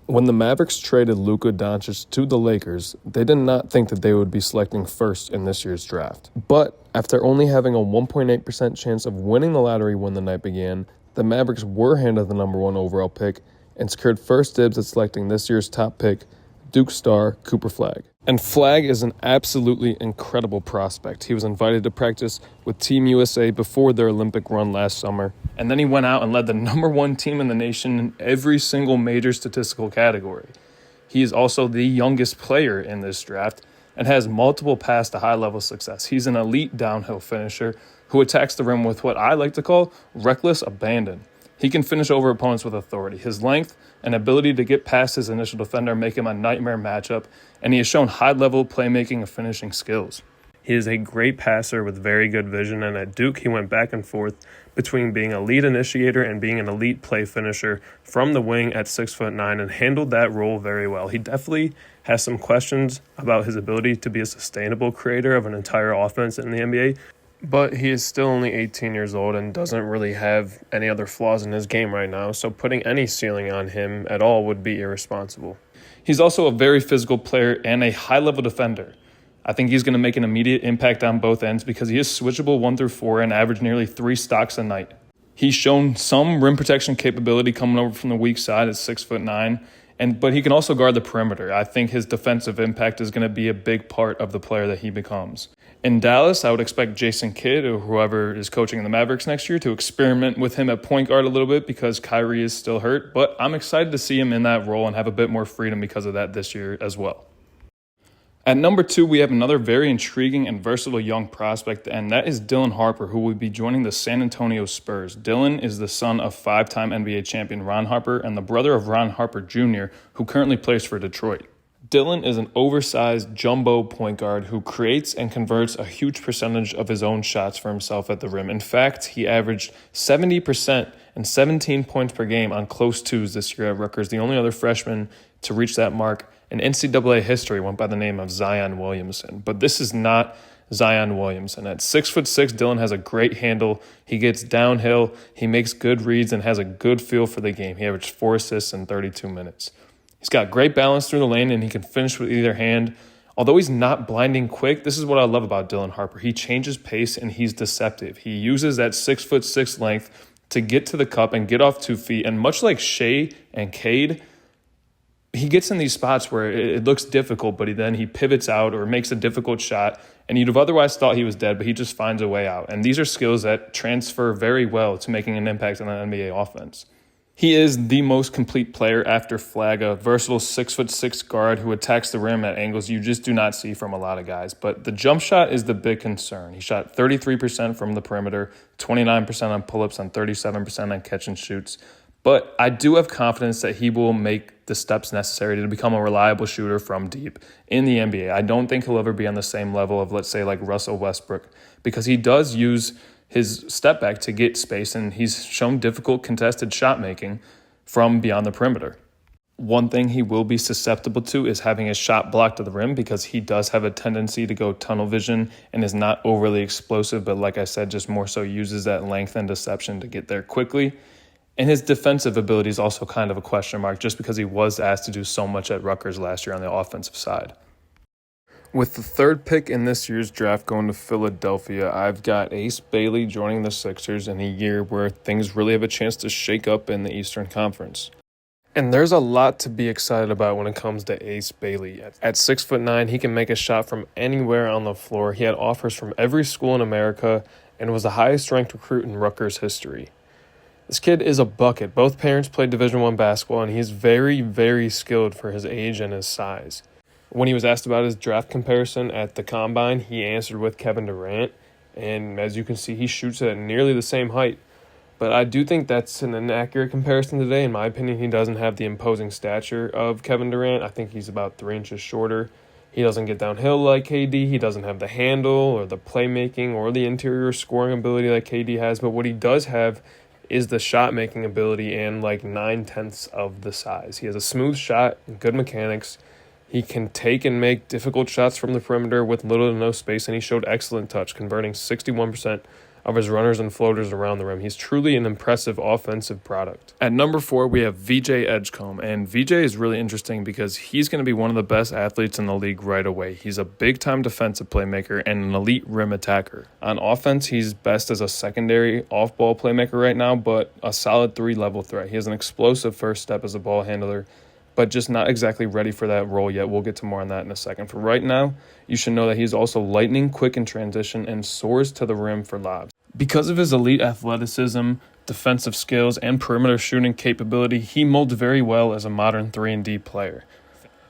When the Mavericks traded Luka Doncic to the Lakers, they did not think that they would be selecting first in this year's draft. But after only having a 1.8% chance of winning the lottery when the night began, the Mavericks were handed the number 1 overall pick and secured first dibs at selecting this year's top pick, Duke star Cooper Flagg. And Flagg is an absolutely incredible prospect. He was invited to practice with Team USA before their Olympic run last summer, and then he went out and led the number 1 team in the nation in every single major statistical category. He is also the youngest player in this draft and has multiple paths to high-level success. He's an elite downhill finisher who attacks the rim with what I like to call reckless abandon. He can finish over opponents with authority. His length and ability to get past his initial defender make him a nightmare matchup, and he has shown high-level playmaking and finishing skills. He is a great passer with very good vision, and at Duke he went back and forth between being a lead initiator and being an elite play finisher from the wing at 6'9" and handled that role very well. He definitely has some questions about his ability to be a sustainable creator of an entire offense in the NBA, but he is still only 18 years old and doesn't really have any other flaws in his game right now, so putting any ceiling on him at all would be irresponsible. He's also a very physical player and a high-level defender. I think he's going to make an immediate impact on both ends because he is switchable 1 through 4 and average nearly 3 stocks a night. He's shown some rim protection capability coming over from the weak side at 6'9", but he can also guard the perimeter. I think his defensive impact is going to be a big part of the player that he becomes. In Dallas, I would expect Jason Kidd or whoever is coaching in the Mavericks next year to experiment with him at point guard a little bit because Kyrie is still hurt, but I'm excited to see him in that role and have a bit more freedom because of that this year as well. At number 2, we have another very intriguing and versatile young prospect, and that is Dylan Harper, who will be joining the San Antonio Spurs. Dylan is the son of 5-time NBA champion Ron Harper and the brother of Ron Harper Jr., who currently plays for Detroit. Dylan is an oversized jumbo point guard who creates and converts a huge percentage of his own shots for himself at the rim. In fact, he averaged 70% and 17 points per game on close twos this year at Rutgers. The only other freshman to reach that mark in NCAA history went by the name of Zion Williamson. But this is not Zion Williamson. At 6'6", Dylan has a great handle. He gets downhill. He makes good reads and has a good feel for the game. He averaged 4 assists in 32 minutes. He's got great balance through the lane, and he can finish with either hand. Although he's not blinding quick, this is what I love about Dylan Harper. He changes pace, and he's deceptive. He uses that 6'6" length to get to the cup and get off 2 feet. And much like Shea and Cade, he gets in these spots where it looks difficult, but then he pivots out or makes a difficult shot, and you'd have otherwise thought he was dead, but he just finds a way out. And these are skills that transfer very well to making an impact on an NBA offense. He is the most complete player after Flagg, a versatile 6'6" guard who attacks the rim at angles you just do not see from a lot of guys. But the jump shot is the big concern. He shot 33% from the perimeter, 29% on pull-ups, and 37% on catch and shoots. But I do have confidence that he will make the steps necessary to become a reliable shooter from deep in the NBA. I don't think he'll ever be on the same level of, let's say, like Russell Westbrook, because he does use his step back to get space, and he's shown difficult contested shot making from beyond the perimeter. One thing he will be susceptible to is having his shot blocked to the rim because he does have a tendency to go tunnel vision and is not overly explosive, but like I said, just more so uses that length and deception to get there quickly. And his defensive ability is also kind of a question mark just because he was asked to do so much at Rutgers last year on the offensive side. With the 3rd pick in this year's draft going to Philadelphia, I've got Ace Bailey joining the Sixers in a year where things really have a chance to shake up in the Eastern Conference. And there's a lot to be excited about when it comes to Ace Bailey. At 6'9", he can make a shot from anywhere on the floor. He had offers from every school in America and was the highest-ranked recruit in Rutgers history. This kid is a bucket. Both parents played Division I basketball, and he's very, very skilled for his age and his size. When he was asked about his draft comparison at the Combine, he answered with Kevin Durant, and as you can see, he shoots at nearly the same height. But I do think that's an inaccurate comparison today. In my opinion, he doesn't have the imposing stature of Kevin Durant. I think he's about 3 inches shorter. He doesn't get downhill like KD. He doesn't have the handle or the playmaking or the interior scoring ability like KD has. But what he does have is the shot-making ability and like 9/10 of the size. He has a smooth shot and good mechanics. He can take and make difficult shots from the perimeter with little to no space, and he showed excellent touch, converting 61% of his runners and floaters around the rim. He's truly an impressive offensive product. At number 4, we have VJ Edgecome, and VJ is really interesting because he's going to be one of the best athletes in the league right away. He's a big-time defensive playmaker and an elite rim attacker. On offense, he's best as a secondary off-ball playmaker right now, but a solid 3-level threat. He has an explosive first step as a ball handler, but just not exactly ready for that role yet. We'll get to more on that in a second. For right now, you should know that he's also lightning quick in transition and soars to the rim for lobs. Because of his elite athleticism, defensive skills, and perimeter shooting capability, he molds very well as a modern 3-and-D player.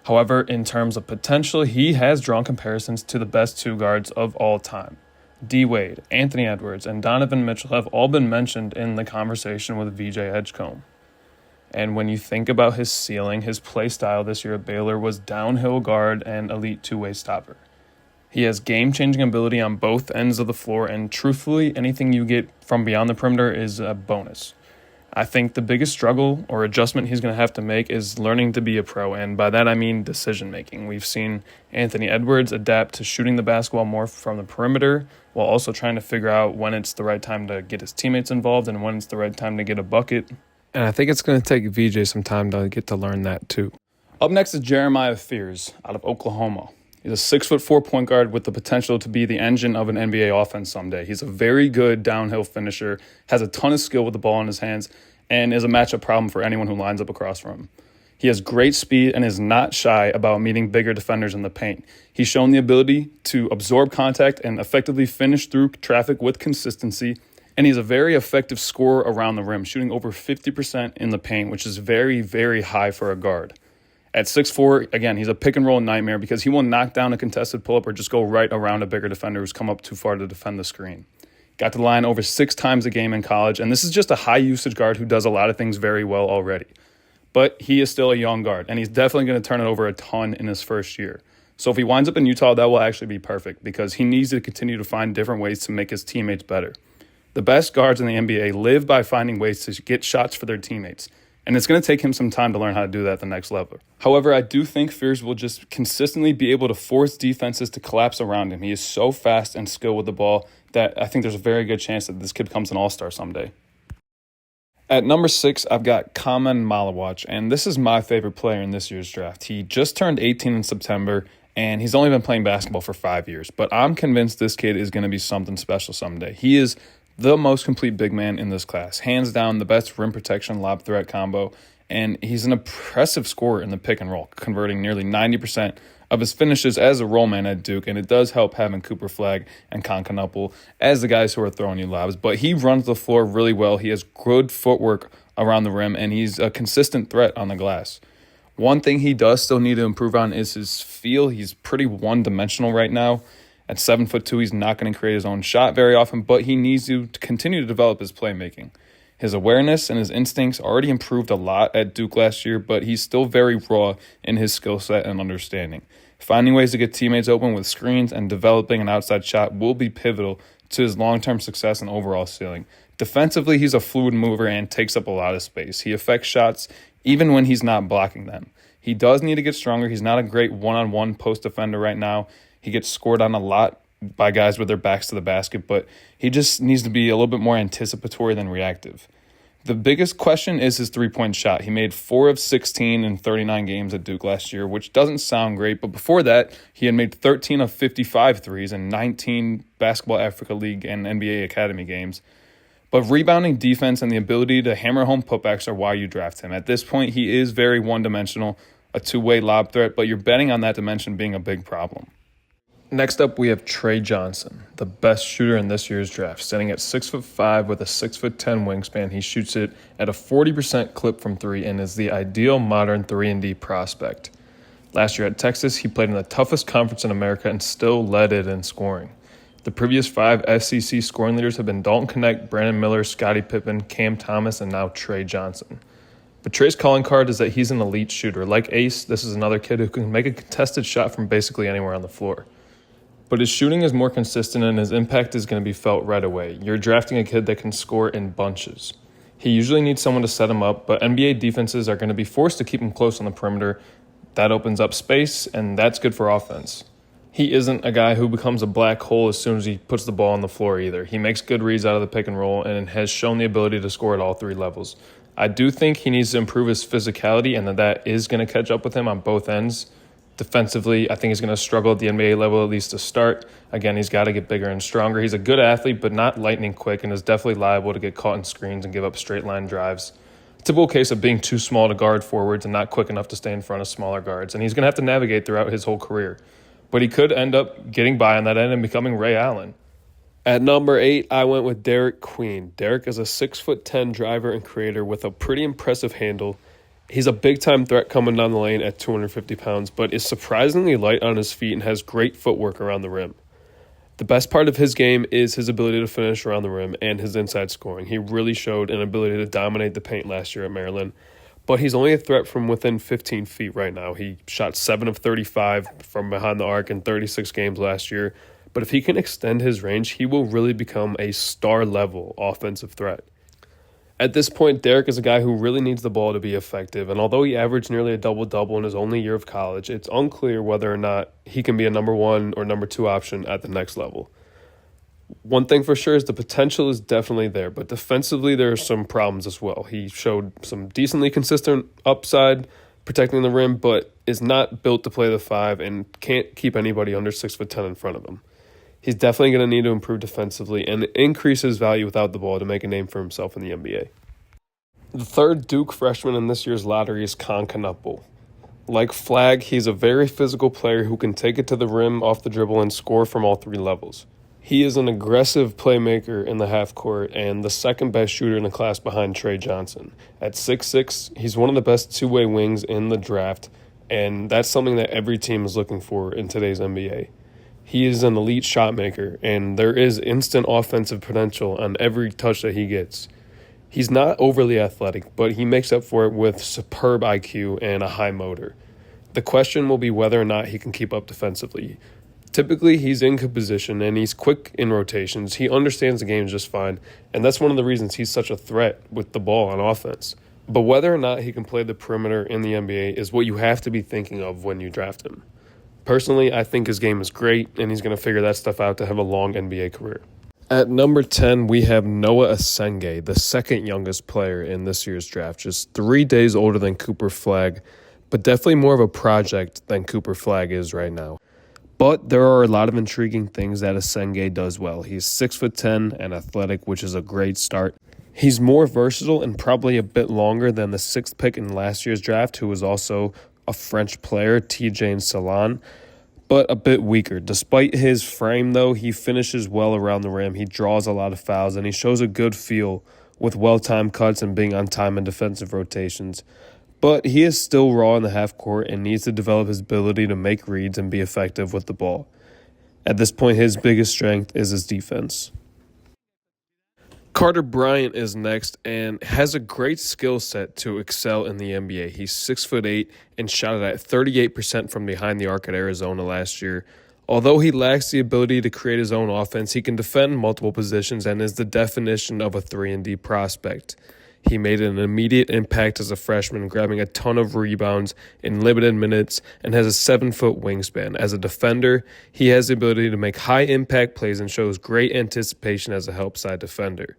However, in terms of potential, he has drawn comparisons to the best 2 guards of all time. D. Wade, Anthony Edwards, and Donovan Mitchell have all been mentioned in the conversation with VJ Edgecome. And when you think about his ceiling, his play style this year at Baylor was downhill guard and elite 2-way stopper. He has game-changing ability on both ends of the floor, and truthfully, anything you get from beyond the perimeter is a bonus. I think the biggest struggle or adjustment he's going to have to make is learning to be a pro, and by that I mean decision-making. We've seen Anthony Edwards adapt to shooting the basketball more from the perimeter while also trying to figure out when it's the right time to get his teammates involved and when it's the right time to get a bucket. And I think it's going to take VJ some time to get to learn that too. Up next is Jeremiah Fears out of Oklahoma. He's a 6'4" point guard with the potential to be the engine of an NBA offense someday. He's a very good downhill finisher, has a ton of skill with the ball in his hands, and is a matchup problem for anyone who lines up across from him. He has great speed and is not shy about meeting bigger defenders in the paint. He's shown the ability to absorb contact and effectively finish through traffic with consistency. And he's a very effective scorer around the rim, shooting over 50% in the paint, which is very, very high for a guard. At 6'4", again, he's a pick-and-roll nightmare because he will knock down a contested pull-up or just go right around a bigger defender who's come up too far to defend the screen. Got to the line over 6 times a game in college, and this is just a high-usage guard who does a lot of things very well already. But he is still a young guard, and he's definitely going to turn it over a ton in his first year. So if he winds up in Utah, that will actually be perfect because he needs to continue to find different ways to make his teammates better. The best guards in the NBA live by finding ways to get shots for their teammates, and it's going to take him some time to learn how to do that at the next level. However, I do think Fears will just consistently be able to force defenses to collapse around him. He is so fast and skilled with the ball that I think there's a very good chance that this kid becomes an all-star someday. At number 6, I've got Khaman Maluach, and this is my favorite player in this year's draft. He just turned 18 in September, and he's only been playing basketball for 5 years, but I'm convinced this kid is going to be something special someday. He is the most complete big man in this class. Hands down, the best rim protection lob threat combo. And he's an impressive scorer in the pick and roll, converting nearly 90% of his finishes as a roll man at Duke. And it does help having Cooper Flagg and Kon Knuppel as the guys who are throwing you lobs. But he runs the floor really well. He has good footwork around the rim, and he's a consistent threat on the glass. One thing he does still need to improve on is his feel. He's pretty one-dimensional right now. At 7'2", he's not going to create his own shot very often, but he needs to continue to develop his playmaking. His awareness and his instincts already improved a lot at Duke last year, but he's still very raw in his skill set and understanding. Finding ways to get teammates open with screens and developing an outside shot will be pivotal to his long-term success and overall ceiling. Defensively, he's a fluid mover and takes up a lot of space. He affects shots even when he's not blocking them. He does need to get stronger. He's not a great one-on-one post defender right now. He gets scored on a lot by guys with their backs to the basket, but he just needs to be a little bit more anticipatory than reactive. The biggest question is his three-point shot. He made 4 of 16 in 39 games at Duke last year, which doesn't sound great, but before that, he had made 13 of 55 threes in 19 Basketball Africa League and NBA Academy games. But rebounding, defense, and the ability to hammer home putbacks are why you draft him. At this point, he is very one-dimensional, a two-way lob threat, but you're betting on that dimension being a big problem. Next up, we have Tre Johnson, the best shooter in this year's draft. Standing at 6'5" with a 6'10" wingspan, he shoots it at a 40% clip from 3 and is the ideal modern 3-and-D prospect. Last year at Texas, he played in the toughest conference in America and still led it in scoring. The previous 5 SEC scoring leaders have been Dalton Knecht, Brandon Miller, Scottie Pippen, Cam Thomas, and now Tre Johnson. But Tre's calling card is that he's an elite shooter. Like Ace, this is another kid who can make a contested shot from basically anywhere on the floor. But his shooting is more consistent and his impact is going to be felt right away. You're drafting a kid that can score in bunches. He usually needs someone to set him up, but NBA defenses are going to be forced to keep him close on the perimeter. That opens up space, and that's good for offense. He isn't a guy who becomes a black hole as soon as he puts the ball on the floor either. He makes good reads out of the pick and roll and has shown the ability to score at all three levels. I do think he needs to improve his physicality and that is going to catch up with him on both ends. Defensively, I think he's going to struggle at the NBA level, at least to start. Again, he's got to get bigger and stronger. He's a good athlete, but not lightning quick, and is definitely liable to get caught in screens and give up straight line drives. Typical case of being too small to guard forwards and not quick enough to stay in front of smaller guards, and he's going to have to navigate throughout his whole career. But he could end up getting by on that end and becoming Ray Allen. At number 8, I went with Derik Queen. Derik is a 6'10" driver and creator with a pretty impressive handle. He's a big-time threat coming down the lane at 250 pounds, but is surprisingly light on his feet and has great footwork around the rim. The best part of his game is his ability to finish around the rim and his inside scoring. He really showed an ability to dominate the paint last year at Maryland, but he's only a threat from within 15 feet right now. He shot 7 of 35 from behind the arc in 36 games last year, but if he can extend his range, he will really become a star-level offensive threat. At this point, Derik is a guy who really needs the ball to be effective, and although he averaged nearly a double-double in his only year of college, it's unclear whether or not he can be a number 1 or number 2 option at the next level. One thing for sure is the potential is definitely there, but defensively there are some problems as well. He showed some decently consistent upside protecting the rim, but is not built to play the 5 and can't keep anybody under 6'10" in front of him. He's definitely going to need to improve defensively and increase his value without the ball to make a name for himself in the NBA. The third Duke freshman in this year's lottery is Kon Knuppel. Like Flagg, he's a very physical player who can take it to the rim off the dribble and score from all three levels. He is an aggressive playmaker in the half court and the second best shooter in the class behind Tre Johnson. At 6'6", he's one of the best two-way wings in the draft, and that's something that every team is looking for in today's NBA. He is an elite shot maker, and there is instant offensive potential on every touch that he gets. He's not overly athletic, but he makes up for it with superb IQ and a high motor. The question will be whether or not he can keep up defensively. Typically, he's in good position, and he's quick in rotations. He understands the game just fine, and that's one of the reasons he's such a threat with the ball on offense. But whether or not he can play the perimeter in the NBA is what you have to be thinking of when you draft him. Personally, I think his game is great, and he's going to figure that stuff out to have a long NBA career. At number 10, we have Noa Essengue, the second youngest player in this year's draft, just 3 days older than Cooper Flagg, but definitely more of a project than Cooper Flagg is right now. But there are a lot of intriguing things that Essengue does well. He's 6'10" and athletic, which is a great start. He's more versatile and probably a bit longer than the 6th pick in last year's draft, who was also a French player, TJ Salon, but a bit weaker. Despite his frame, though, he finishes well around the rim. He draws a lot of fouls, and he shows a good feel with well-timed cuts and being on time in defensive rotations. But he is still raw in the half court and needs to develop his ability to make reads and be effective with the ball. At this point, his biggest strength is his defense. Carter Bryant is next and has a great skill set to excel in the NBA. He's 6'8" and shot it at 38% from behind the arc at Arizona last year. Although he lacks the ability to create his own offense, he can defend multiple positions and is the definition of a 3-and-D prospect. He made an immediate impact as a freshman, grabbing a ton of rebounds in limited minutes and has a 7-foot wingspan. As a defender, he has the ability to make high-impact plays and shows great anticipation as a help side defender.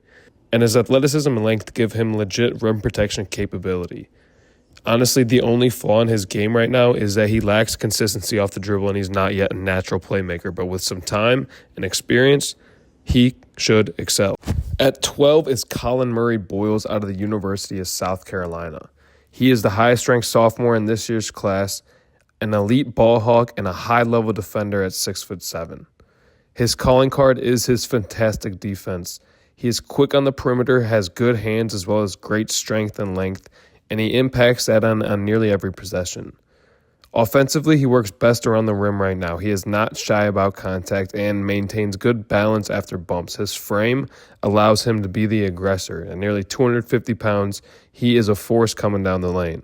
And his athleticism and length give him legit rim protection capability. Honestly, the only flaw in his game right now is that he lacks consistency off the dribble and he's not yet a natural playmaker. But with some time and experience, he should excel. At 12 is Colin Murray-Boyles out of the University of South Carolina. He is the highest-ranked sophomore in this year's class, an elite ball hawk, and a high-level defender at 6'7". His calling card is his fantastic defense. He is quick on the perimeter, has good hands as well as great strength and length, and he impacts that on nearly every possession. Offensively, he works best around the rim right now. He is not shy about contact and maintains good balance after bumps. His frame allows him to be the aggressor. At nearly 250 pounds, he is a force coming down the lane.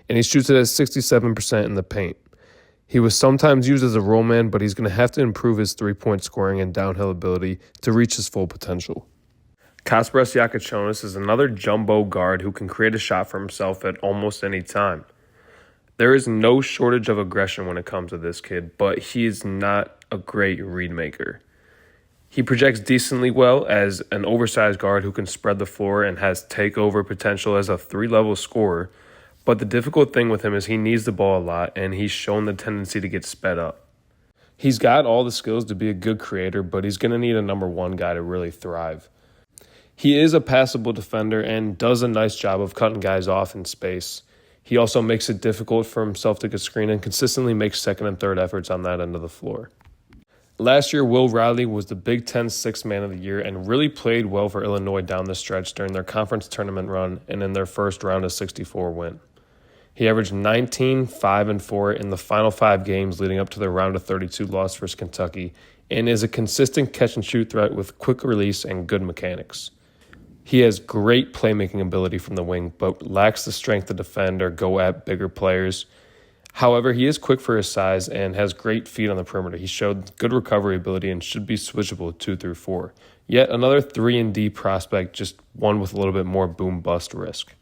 And he shoots it at 67% in the paint. He was sometimes used as a roll man, but he's going to have to improve his three-point scoring and downhill ability to reach his full potential. Kasparas Jakucionis is another jumbo guard who can create a shot for himself at almost any time. There is no shortage of aggression when it comes to this kid, but he is not a great read maker. He projects decently well as an oversized guard who can spread the floor and has takeover potential as a 3-level scorer, but the difficult thing with him is he needs the ball a lot and he's shown the tendency to get sped up. He's got all the skills to be a good creator, but he's going to need a number 1 guy to really thrive. He is a passable defender and does a nice job of cutting guys off in space. He also makes it difficult for himself to get screened and consistently makes second and third efforts on that end of the floor. Last year, Will Riley was the Big Ten Sixth Man of the Year and really played well for Illinois down the stretch during their conference tournament run and in their first round of 64 win. He averaged 19, 5, and 4 in the final 5 games leading up to their round of 32 loss versus Kentucky and is a consistent catch-and-shoot threat with quick release and good mechanics. He has great playmaking ability from the wing, but lacks the strength to defend or go at bigger players. However, he is quick for his size and has great feet on the perimeter. He showed good recovery ability and should be switchable 2 through 4. Yet another 3-and-D prospect, just one with a little bit more boom-bust risk.